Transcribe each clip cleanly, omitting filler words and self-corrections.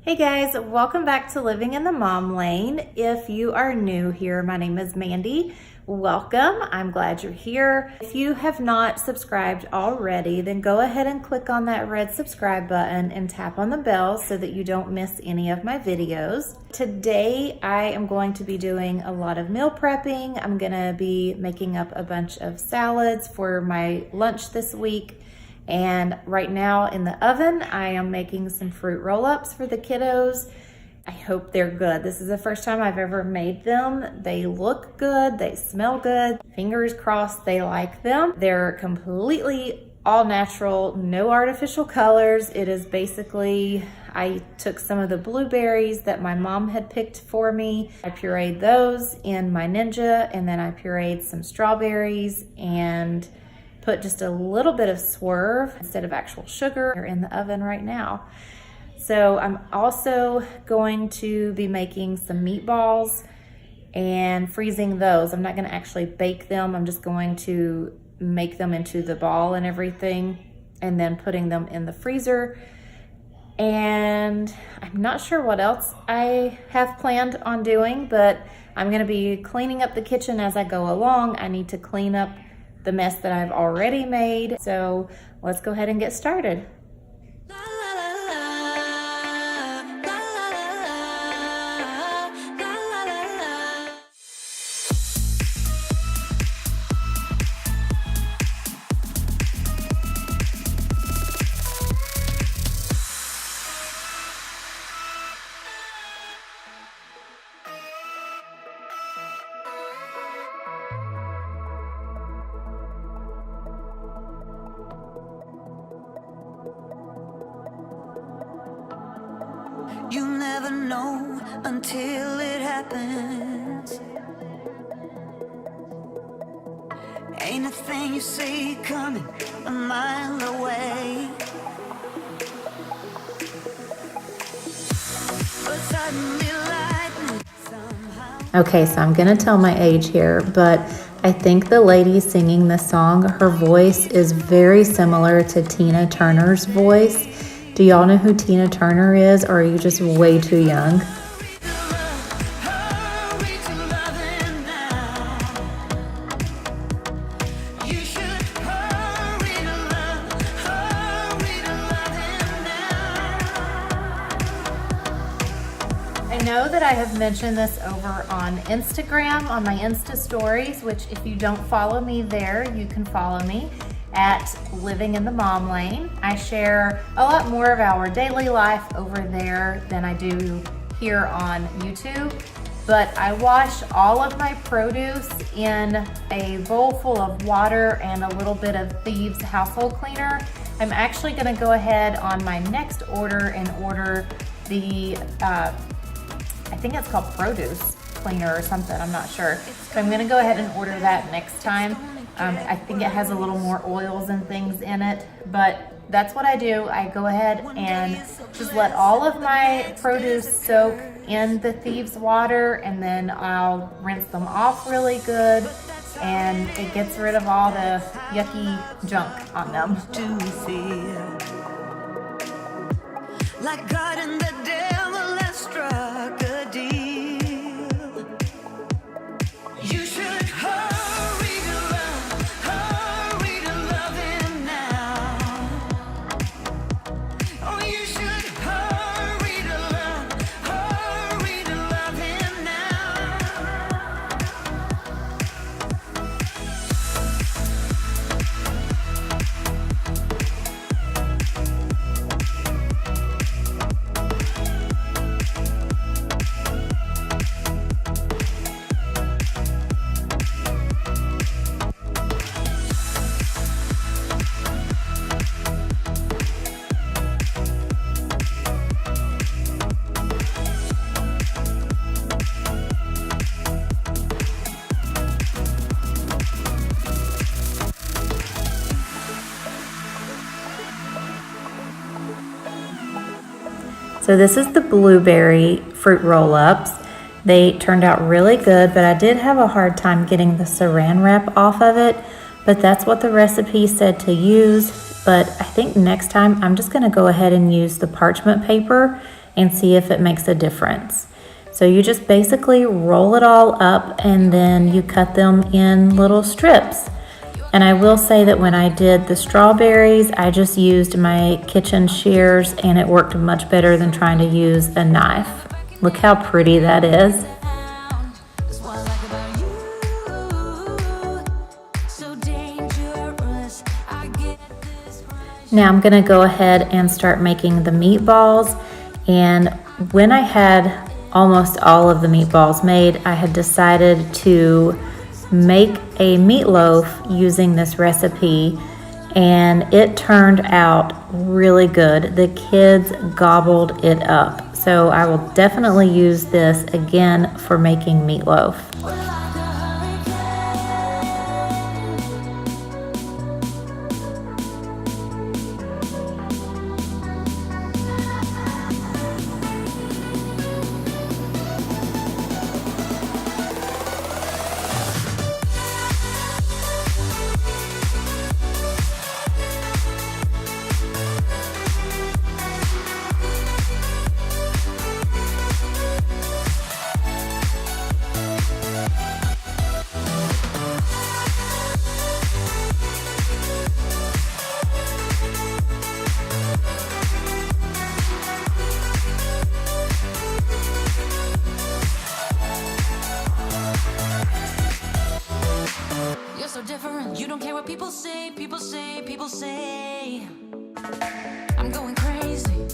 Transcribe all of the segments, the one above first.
Hey guys, welcome back to Living in the Mom Lane. If you are new here, my name is Mandy. Welcome. I'm glad you're here. If you have not subscribed already, then go ahead and click on that red subscribe button and tap on the bell so that you don't miss any of my videos. Today, I am going to be doing a lot of meal prepping. I'm gonna be making up a bunch of salads for my lunch this week. And right now in the oven, I am making some fruit roll-ups for the kiddos. I hope they're good. This is the first time I've ever made them. They look good, they smell good. Fingers crossed they like them. They're completely all natural, no artificial colors. It is basically, I took some of the blueberries that my mom had picked for me. I pureed those in my Ninja, and then I pureed some strawberries and put just a little bit of Swerve instead of actual sugar. They're in the oven right now. So I'm also going to be making some meatballs and freezing those. I'm not going to actually bake them. I'm just going to make them into the ball and everything and then putting them in the freezer. And I'm not sure what else I have planned on doing, but I'm going to be cleaning up the kitchen as I go along. I need to clean up the mess that I've already made. So let's go ahead and get started. You never know until it happens. Ain't a thing you see coming a mile away. But suddenly lightning somehow. Okay, so I'm gonna tell my age here, but I think the lady singing the song, her voice is very similar to Tina Turner's voice. Do y'all know who Tina Turner is, or are you just way too young? I know that I have mentioned this over on Instagram, on my Insta stories, which if you don't follow me there, you can follow me at Living in the Mom Lane. I share a lot more of our daily life over there than I do here on YouTube. But I wash all of my produce in a bowl full of water and a little bit of Thieves household cleaner. I'm actually gonna go ahead on my next order and order the, I think it's called produce cleaner or something, I'm not sure. So I'm gonna go ahead and order that next time. I think it has a little more oils and things in it, but that's what I do. I go ahead and just let all of my produce soak in the Thieves water, and then I'll rinse them off really good, and it gets rid of all the yucky junk on them. Do we feel like God and the devil have struck a deal? You should hurry to love him now. Oh, you should hurry to love him now. So this is the blueberry fruit roll-ups. They turned out really good, but I did have a hard time getting the saran wrap off of it, but that's what the recipe said to use. But I think next time I'm just gonna go ahead and use the parchment paper and see if it makes a difference. So you just basically roll it all up and then you cut them in little strips. And I will say that when I did the strawberries, I just used my kitchen shears and it worked much better than trying to use a knife. Look how pretty that is. Now I'm gonna go ahead and start making the meatballs. And when I had almost all of the meatballs made, I had decided to make a meatloaf using this recipe, and it turned out really good. The kids gobbled it up. So I will definitely use this again for making meatloaf. Different. You don't care what people say, people say, people say. I'm going crazy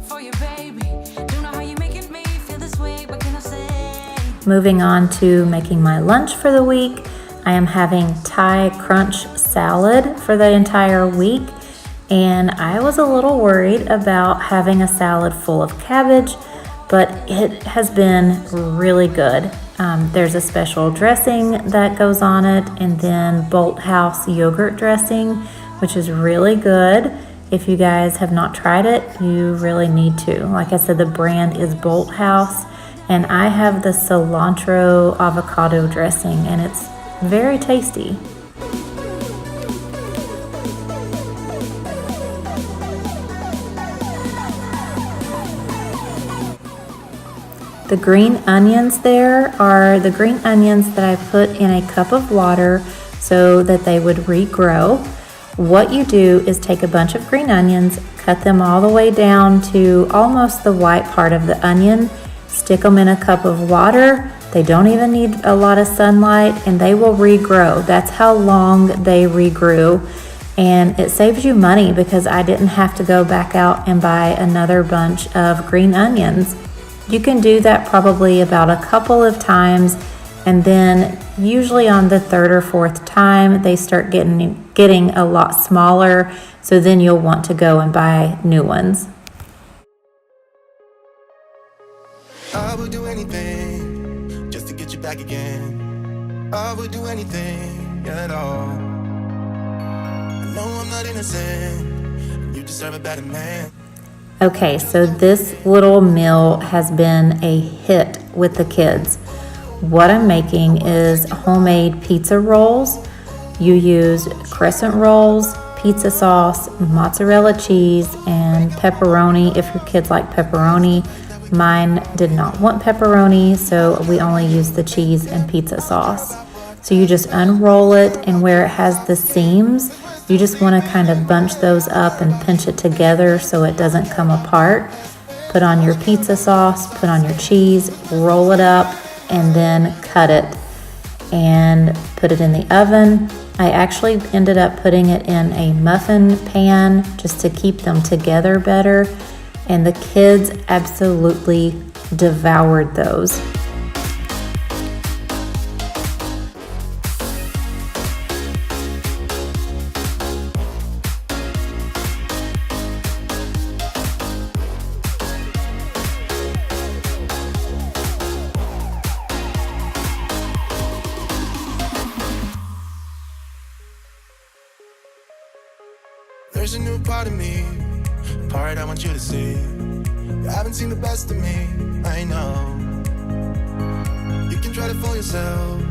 for your baby. Don't know how you're making me feel this way, what can I say? Moving on to making my lunch for the week. I am having Thai crunch salad for the entire week. And I was a little worried about having a salad full of cabbage, but it has been really good. There's a special dressing that goes on it, and then Bolt House yogurt dressing, which is really good. If you guys have not tried it, you really need to. Like I said, the brand is Bolt House, and I have the cilantro avocado dressing, and it's very tasty. The green onions there are the green onions that I put in a cup of water so that they would regrow. What you do is take a bunch of green onions, cut them all the way down to almost the white part of the onion, stick them in a cup of water. They don't even need a lot of sunlight, and they will regrow. That's how long they regrew. And it saves you money because I didn't have to go back out and buy another bunch of green onions. You can do that probably about a couple of times, and then usually on the third or fourth time they start getting a lot smaller, so then you'll want to go and buy new ones. I would do anything just to get you back again. I would do anything at all. I know I'm not innocent. You deserve a better man. Okay, so this little meal has been a hit with the kids. What I'm making is homemade pizza rolls. You use crescent rolls, pizza sauce, mozzarella cheese, and pepperoni if your kids like pepperoni. Mine did not want pepperoni, so we only use the cheese and pizza sauce. So you just unroll it, and where it has the seams, you just want to kind of bunch those up and pinch it together so it doesn't come apart. Put on your pizza sauce, put on your cheese, roll it up, and then cut it and put it in the oven. I actually ended up putting it in a muffin pan just to keep them together better, and the kids absolutely devoured those. There's a new part of me, a part I want you to see. You haven't seen the best of me, I know. You can try to fool yourself,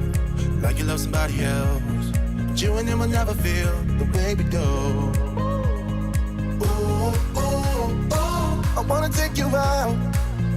like you love somebody else, but you and him will never feel the way we do. Ooh, ooh, ooh, I wanna take you out.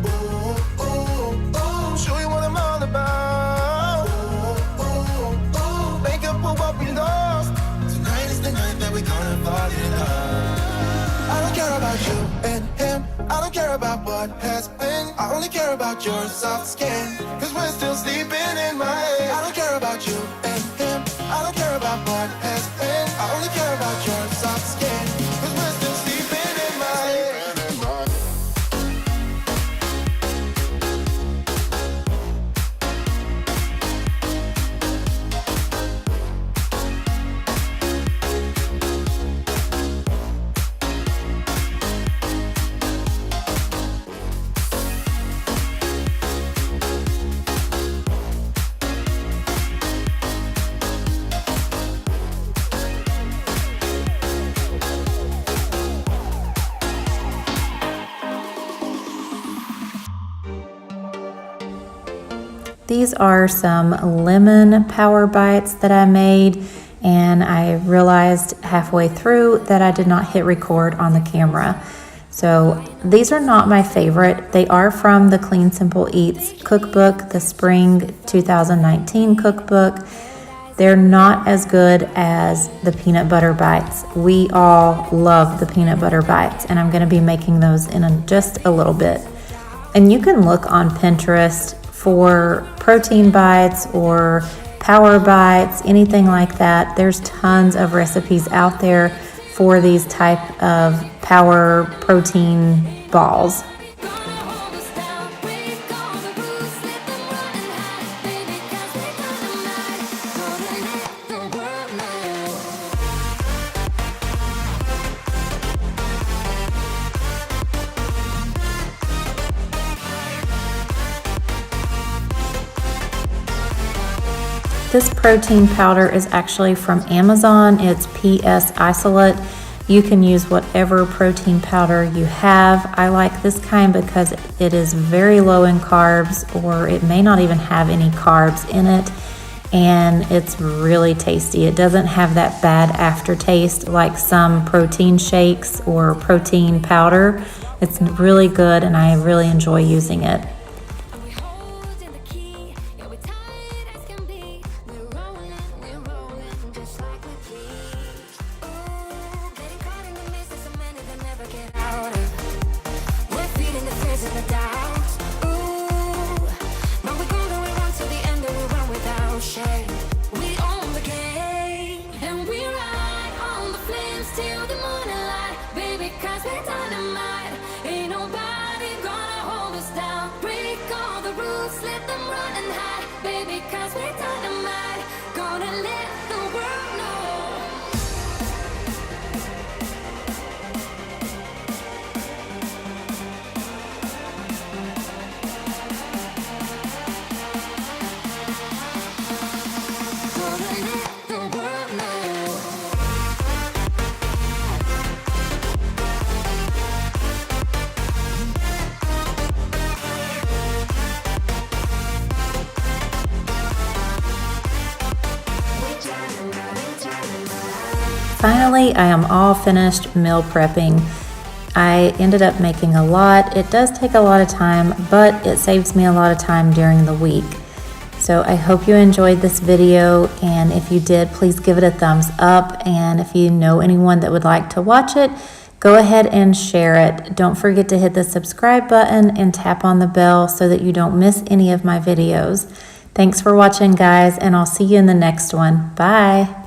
Ooh, ooh, ooh. Show you what I'm all about. Ooh, ooh, ooh. Make up for what we lost. Tonight is the night that we're gonna fall in love. I don't care about you and him. I don't care about what has been. I only care about your soft skin. Cause we're still sleeping in my head. I don't care about you and him. I don't care about what has been. I only care about your soft skin. Cause we're still sleeping in my head. These are some lemon power bites that I made, and I realized halfway through that I did not hit record on the camera. So these are not my favorite. They are from the Clean Simple Eats cookbook, the spring 2019 cookbook. They're not as good as the peanut butter bites. We all love the peanut butter bites, and I'm going to be making those in just a little bit. And you can look on Pinterest for protein bites or power bites, anything like that. There's tons of recipes out there for these type of power protein balls. This protein powder is actually from Amazon. It's PS Isolate. You can use whatever protein powder you have. I like this kind because it is very low in carbs, or it may not even have any carbs in it, and it's really tasty. It doesn't have that bad aftertaste like some protein shakes or protein powder. It's really good, and I really enjoy using it. Finally, I am all finished meal prepping. I ended up making a lot. It does take a lot of time, but it saves me a lot of time during the week. So I hope you enjoyed this video, and if you did, please give it a thumbs up. And if you know anyone that would like to watch it, go ahead and share it. Don't forget to hit the subscribe button and tap on the bell so that you don't miss any of my videos. Thanks for watching, guys, and I'll see you in the next one. Bye.